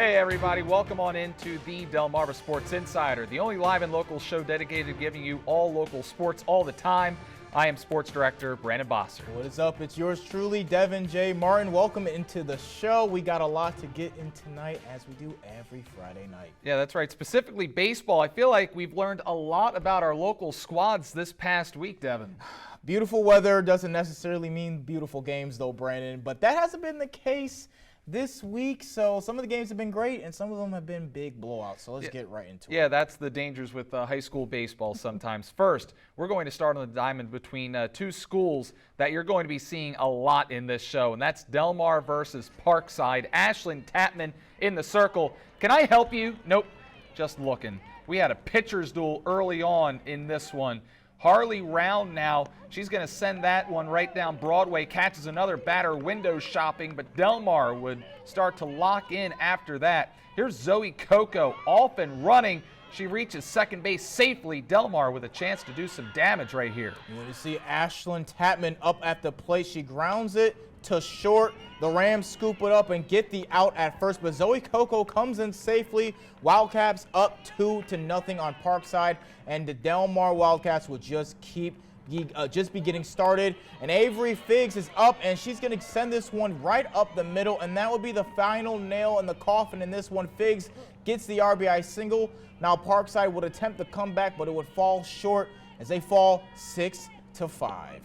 Hey everybody, welcome on into the Delmarva Sports Insider, the only live and local show dedicated to giving you all local sports all the time. I am Sports Director Brandon Bosser. What is up? It's yours truly, Devin J. Martin. Welcome into the show. We got a lot to get in tonight, as we do every Friday night. Yeah, that's right. Specifically baseball. I feel like we've learned a lot about our local squads this past week, Devin. Beautiful weather doesn't necessarily mean beautiful games, though, Brandon. But that hasn't been the case this week. So some of the games have been great, and some of them have been big blowouts. So let's get right into it. Yeah, that's the dangers with high school baseball sometimes. First, we're going to start on the diamond between two schools that you're going to be seeing a lot in this show, and that's Delmar versus Parkside. Ashlyn Tapman in the circle. Can I help you? Nope, just looking. We had a pitcher's duel early on in this one. Harley Round now, she's going to send that one right down Broadway, catches another batter window shopping, but Delmar would start to lock in after that. Here's Zoe Coco off and running. She reaches second base safely. Delmar with a chance to do some damage right here. You see Ashlyn Tapman up at the plate. She grounds it to short. The Rams scoop it up and get the out at first, but Zoe Coco comes in safely. Wildcats up 2-0 on Parkside, and the Delmar Wildcats will just be getting started. And Avery Figgs is up, and she's going to send this one right up the middle, and that will be the final nail in the coffin in this one. Figgs gets the RBI single. Now Parkside would attempt the comeback, but it would fall short as they fall 6-5.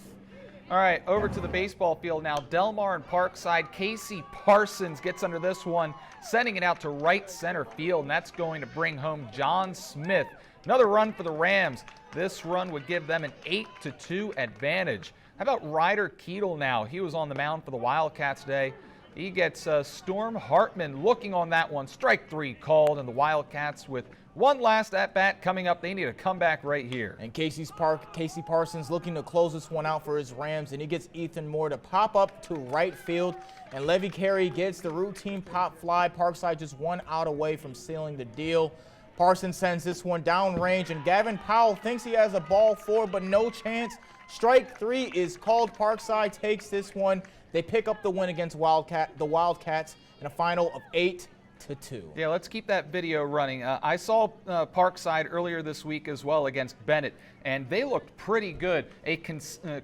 All right, over to the baseball field now. Delmar and Parkside. Casey Parsons gets under this one, sending it out to right center field, and that's going to bring home John Smith. Another run for the Rams. This run would give them an 8-2 advantage. How about Ryder Keetle now? He was on the mound for the Wildcats today. He gets Storm Hartman looking on that one. Strike three called, and the Wildcats with one last at-bat coming up. They need a comeback right here. And Casey Parsons looking to close this one out for his Rams, and he gets Ethan Moore to pop up to right field. And Levy Carey gets the routine pop fly. Parkside just one out away from sealing the deal. Parsons sends this one downrange, and Gavin Powell thinks he has a ball forward, but no chance. Strike three is called. Parkside takes this one. They pick up the win against the Wildcats in a final of 8-2. Yeah, let's keep that video running. I saw Parkside earlier this week as well against Bennett, and they looked pretty good. A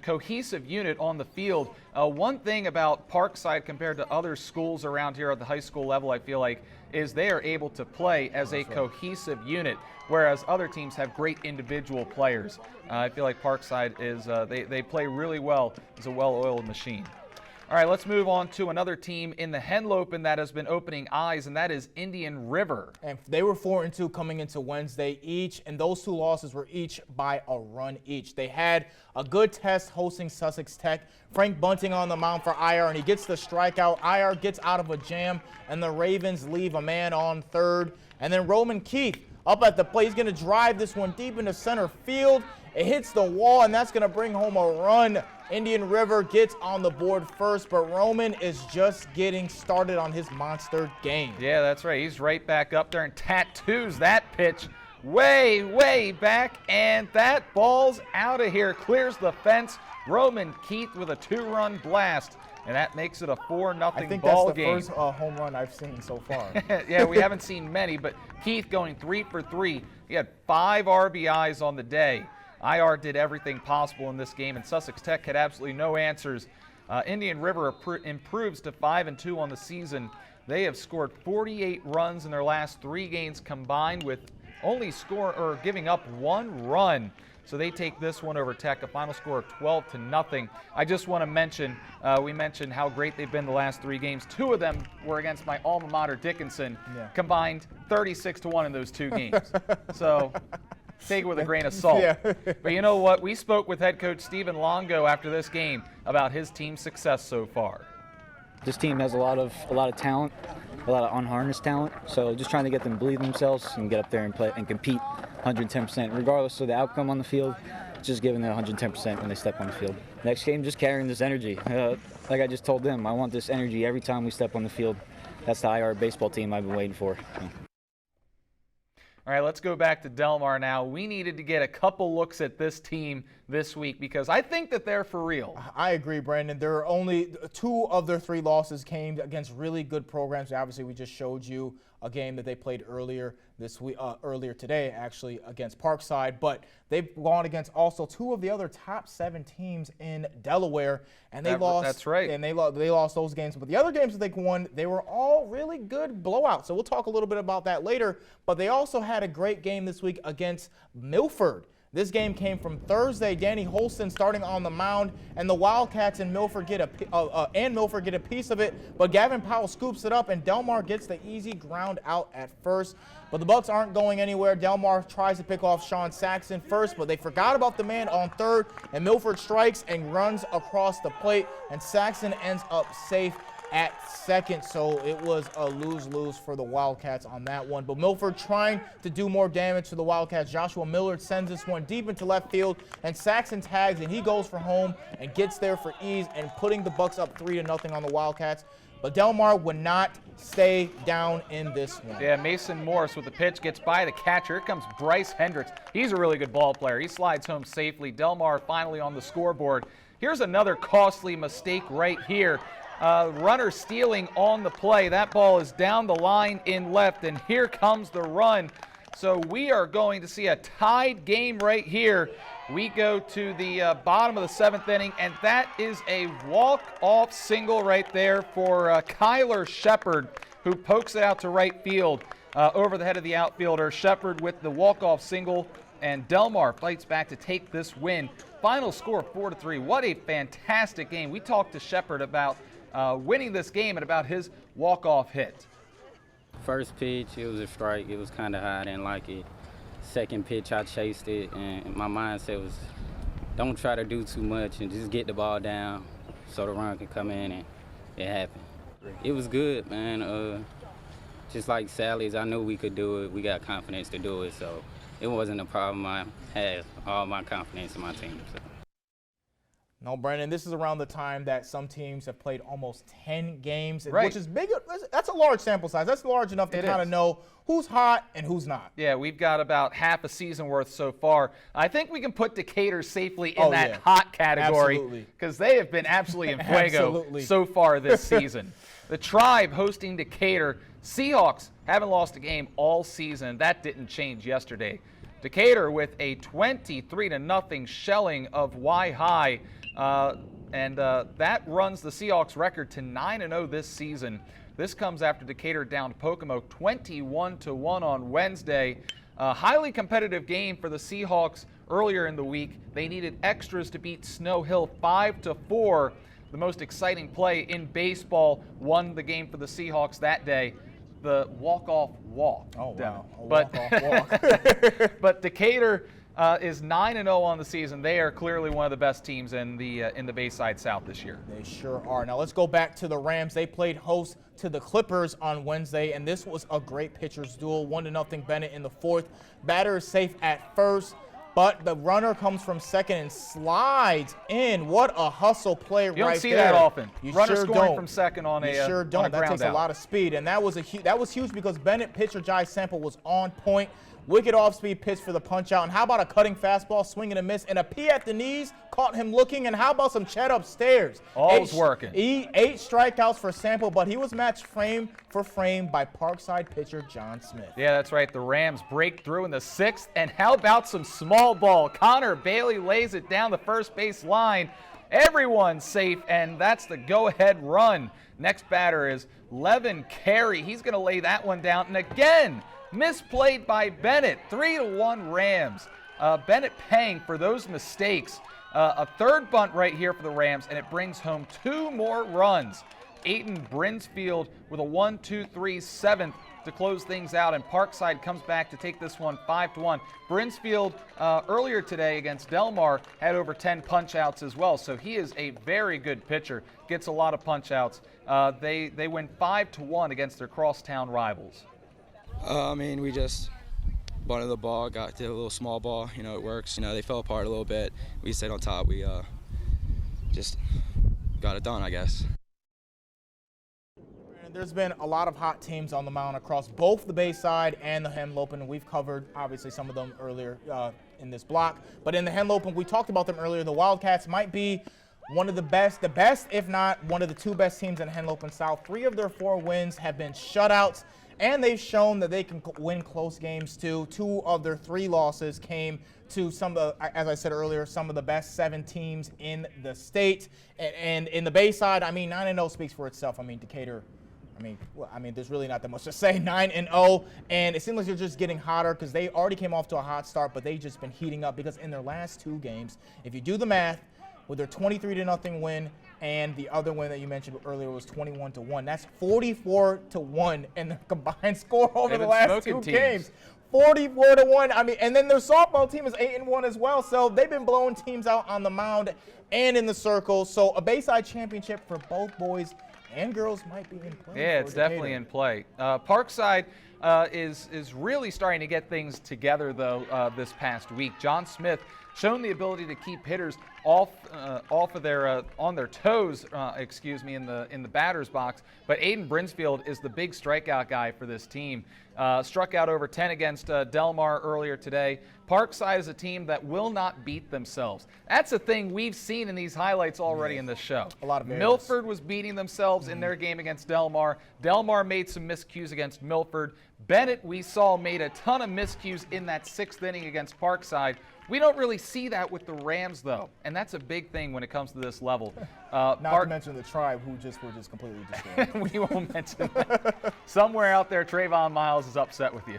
cohesive unit on the field. One thing about Parkside compared to other schools around here at the high school level, I feel like, is they are able to play as a cohesive unit, whereas other teams have great individual players. I feel like Parkside is they play really well as a well-oiled machine. All right, let's move on to another team in the Henlopen that has been opening eyes, and that is Indian River. And they were 4-2 coming into Wednesday each, and those two losses were each by a run each. They had a good test hosting Sussex Tech. Frank Bunting on the mound for IR, and he gets the strikeout. IR gets out of a jam, and the Ravens leave a man on third. And then Roman Keith up at the plate. He's going to drive this one deep into center field. It hits the wall, and that's going to bring home a run. Indian River gets on the board first, but Roman is just getting started on his monster game. Yeah, that's right. He's right back up there and tattoos that pitch way, way back, and that ball's out of here. Clears the fence. Roman Keith with a two-run blast, and that makes it a 4-0 ball game. I think that's the first home run I've seen so far. Yeah, we haven't seen many, but Keith going 3 for 3. He had 5 RBIs on the day. IR did everything possible in this game, and Sussex Tech had absolutely no answers. Indian River improves to 5-2 on the season. They have scored 48 runs in their last 3 games combined, with only giving up 1 run. So they take this one over Tech, a final score of 12-0. I just want to mention, we mentioned how great they've been the last 3 games. 2 of them were against my alma mater, Dickinson, combined 36-1 in those 2 games. So take it with a grain of salt. Yeah. But you know what? We spoke with head coach Stephen Longo after this game about his team's success so far. This team has a lot of talent, a lot of unharnessed talent. So just trying to get them to believe in themselves and get up there and play and compete 110%, regardless of the outcome on the field. Just giving it 110% when they step on the field. Next game, just carrying this energy. Like I just told them, I want this energy every time we step on the field. That's the IR baseball team I've been waiting for. All right, let's go back to Delmar now. We needed to get a couple looks at this team this week because I think that they're for real. I agree, Brandon. There are only 2 of their 3 losses came against really good programs. Obviously, we just showed you a game that they played earlier this week, earlier today, actually, against Parkside. But they've gone against also 2 of the other top 7 teams in Delaware, and they lost. That's right. And they lost those games. But the other games that they won, they were all really good blowouts. So we'll talk a little bit about that later. But they also had a great game this week against Milford. This game came from Thursday. Danny Holston starting on the mound, and the Wildcats and Milford get a piece of it. But Gavin Powell scoops it up, and Delmar gets the easy ground out at first. But the Bucks aren't going anywhere. Delmar tries to pick off Sean Saxon first, but they forgot about the man on third, and Milford strikes and runs across the plate, and Saxon ends up safe at second. So it was a lose-lose for the Wildcats on that one. But Milford trying to do more damage to the Wildcats. Joshua Millard sends this one deep into left field, and Saxon tags, and he goes for home and gets there for ease and putting the Bucks up 3-0 on the Wildcats. But Delmar would not stay down in this one. Yeah, Mason Morris with the pitch gets by the catcher. Here comes Bryce Hendricks. He's a really good ball player. He slides home safely. Delmar finally on the scoreboard. Here's another costly mistake right here. Runner stealing on the play. That ball is down the line in left, and here comes the run. So we are going to see a tied game right here. We go to the bottom of the 7th inning, and that is a walk-off single right there for Kyler Shepard, who pokes it out to right field over the head of the outfielder. Shepard with the walk-off single, and Delmar fights back to take this win. Final score 4-3. What a fantastic game. We talked to Shepard about winning this game and about his walk-off hit. First pitch, it was a strike. It was kind of high. I didn't like it. Second pitch, I chased it, and my mindset was don't try to do too much and just get the ball down so the run can come in, and it happened. It was good, man. Just like Sally's, I knew we could do it. We got confidence to do it, so it wasn't a problem. I had all my confidence in my team. So. No, Brandon, this is around the time that some teams have played almost 10 games, right, which is big. That's a large sample size. That's large enough to kind of know who's hot and who's not. Yeah, we've got about half a season worth so far. I think we can put Decatur safely in that hot category because they have been absolutely in fuego so far this season. The Tribe hosting Decatur. Seahawks haven't lost a game all season. That didn't change yesterday. Decatur with a 23-0 shelling of Y-High. That runs the Seahawks record to 9-0 this season. This comes after Decatur downed Pocomo 21-1 on Wednesday. A highly competitive game for the Seahawks earlier in the week. They needed extras to beat Snow Hill 5-4. The most exciting play in baseball won the game for the Seahawks that day. The walk-off walk. Oh, wow. Walk-off walk. But Decatur is 9-0 on the season. They are clearly one of the best teams in the Bayside South this year. They sure are. Now let's go back to the Rams. They played host to the Clippers on Wednesday, and this was a great pitchers duel. 1-0 Bennett in the 4th. Batter is safe at first, but the runner comes from second and slides in. What a hustle play right there. You don't see that often. You runner sure scoring don't. from second on a You sure don't. That takes a lot of speed, and that was huge because Bennett pitcher Jai Sample was on point. Wicked off-speed pitch for the punch-out. And how about a cutting fastball, swing and a miss, and a P at the knees, caught him looking. And how about some Chet upstairs? All's working. 8 strikeouts for Sample, but he was matched frame for frame by Parkside pitcher John Smith. Yeah, that's right. The Rams break through in the 6th. And how about some small ball? Connor Bailey lays it down the first base line. Everyone's safe, and that's the go-ahead run. Next batter is Levin Carey. He's going to lay that one down. And again, misplayed by Bennett. 3-1 Rams. Bennett paying for those mistakes. A third bunt right here for the Rams, and it brings home 2 more runs. Aiton Brinsfield with a 1-2-3 7th to close things out, and Parkside comes back to take this one 5-1. Brinsfield earlier today against Delmar had over 10 punch-outs as well, so he is a very good pitcher. Gets a lot of punch-outs. They win 5-1 against their crosstown rivals. We just bunted the ball, got to a little small ball. It works. They fell apart a little bit. We stayed on top. We just got it done, I guess. There's been a lot of hot teams on the mound across both the Bayside and the Henlopen, and we've covered, obviously, some of them earlier in this block. But in the Henlopen, we talked about them earlier. The Wildcats might be one of the best, if not one of the 2 best teams in Henlopen South. 3 of their 4 wins have been shutouts. and they've shown that they can win close games too. 2 of their 3 losses came to some of the, as I said earlier, some of the best 7 teams in the state. And in the Bayside, I mean, 9-0 speaks for itself. I mean, Decatur, I mean, there's really not that much to say. 9-0, and it seems like they're just getting hotter because they already came off to a hot start, but they've just been heating up because in their last 2 games, if you do the math, with their 23-0 win and the other win that you mentioned earlier was 21-1. That's 44-1 in the combined score over the last 2 games. 44-1. I mean, and then their softball team is 8-1 as well. So they've been blowing teams out on the mound and in the circle. So a Bayside championship for both boys and girls might be in play. Yeah, it's definitely in play. Parkside is really starting to get things together though this past week. John Smith shown the ability to keep hitters off of their on their toes, in the batter's box. But Aiden Brinsfield is the big strikeout guy for this team. Struck out over 10 against Delmar earlier today. Parkside is a team that will not beat themselves. That's a thing we've seen in these highlights already in this show. A lot of Milford was beating themselves in their game against Delmar. Delmar made some miscues against Milford. Bennett, we saw, made a ton of miscues in that 6th inning against Parkside. We don't really see that with the Rams, though, and that's a big thing when it comes to this level. Not to mention the Tribe, who were just completely destroyed. We won't mention that. Somewhere out there, Trayvon Miles is upset with you.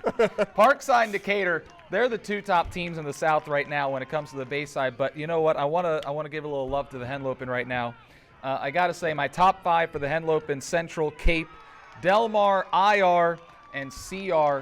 Parkside and Decatur, they're the 2 top teams in the South right now when it comes to the Bayside. But you know what? I want to give a little love to the Henlopen right now. I got to say, my top 5 for the Henlopen: Central, Cape, Delmar, IR, and CR.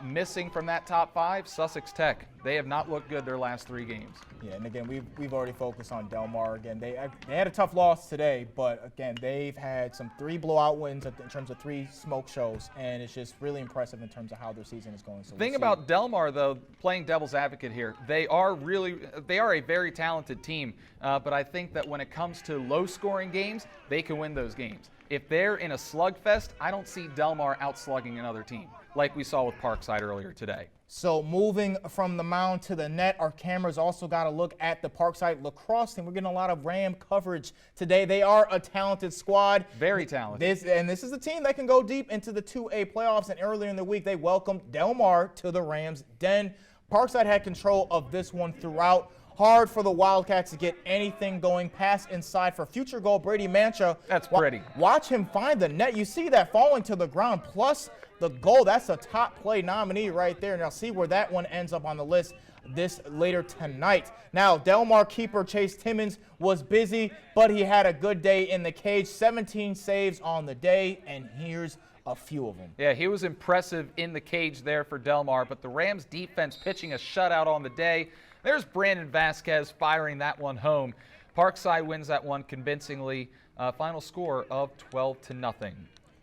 Missing from that top 5, Sussex Tech. They have not looked good their last 3 games. Yeah, and again, we've already focused on Delmar. Again, they had a tough loss today, but again, they've had some 3 blowout wins in terms of 3 smoke shows, and it's just really impressive in terms of how their season is going. So the thing about Delmar, though, playing devil's advocate here, they are a very talented team, but I think that when it comes to low-scoring games, they can win those games. If they're in a slugfest, I don't see Delmar outslugging another team, like we saw with Parkside earlier today. So moving from the mound to the net, our cameras also got to look at the Parkside Lacrosse team. We're getting a lot of Ram coverage today. They are a talented squad. Very talented. This is a team that can go deep into the 2A playoffs, and earlier in the week, they welcomed Delmar to the Rams' den. Parkside had control of this one throughout. Hard for the Wildcats to get anything going. Pass inside for future goal, Brady Mancha. That's pretty. Watch him find the net. You see that falling to the ground, plus the goal. That's a top play nominee right there. Now see where that one ends up on the list this later tonight. Now, Delmar keeper Chase Timmons was busy, but he had a good day in the cage. 17 saves on the day, and here's a few of them. Yeah, he was impressive in the cage there for Delmar, but the Rams defense pitching a shutout on the day. There's Brandon Vasquez firing that one home. Parkside wins that one convincingly. Final score of 12-0.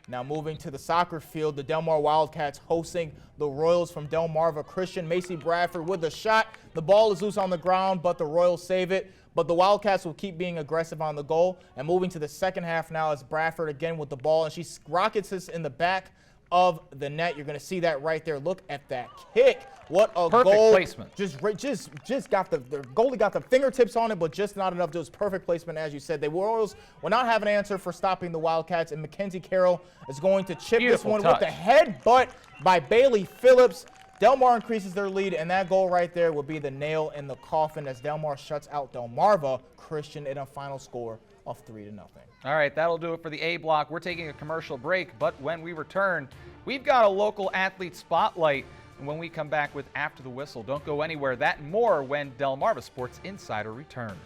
Now moving to the soccer field, the Delmar Wildcats hosting the Royals from Delmarva Christian. Macy Bradford with a shot. The ball is loose on the ground, but the Royals save it. But the Wildcats will keep being aggressive on the goal. And moving to the second half now is Bradford again with the ball, and she rockets this in the back of the net. You're going to see that right there. Look at that kick. What a perfect goal. Placement. Just got the goalie got the fingertips on it, but just not enough. Just perfect placement, as you said. The Royals will not have an answer for stopping the Wildcats, and Mackenzie Carroll is going to chip this one with the headbutt by Bailey Phillips. Delmar increases their lead, and that goal right there will be the nail in the coffin as Delmar shuts out Delmarva Christian in a final score of 3-0. All right, that'll do it for the A block. We're taking a commercial break, but when we return, we've got a local athlete spotlight when we come back with After the Whistle. Don't go anywhere. That and more when Delmarva Sports Insider returns.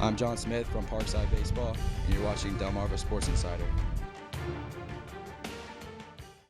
I'm John Smith from Parkside Baseball, and you're watching Delmarva Sports Insider.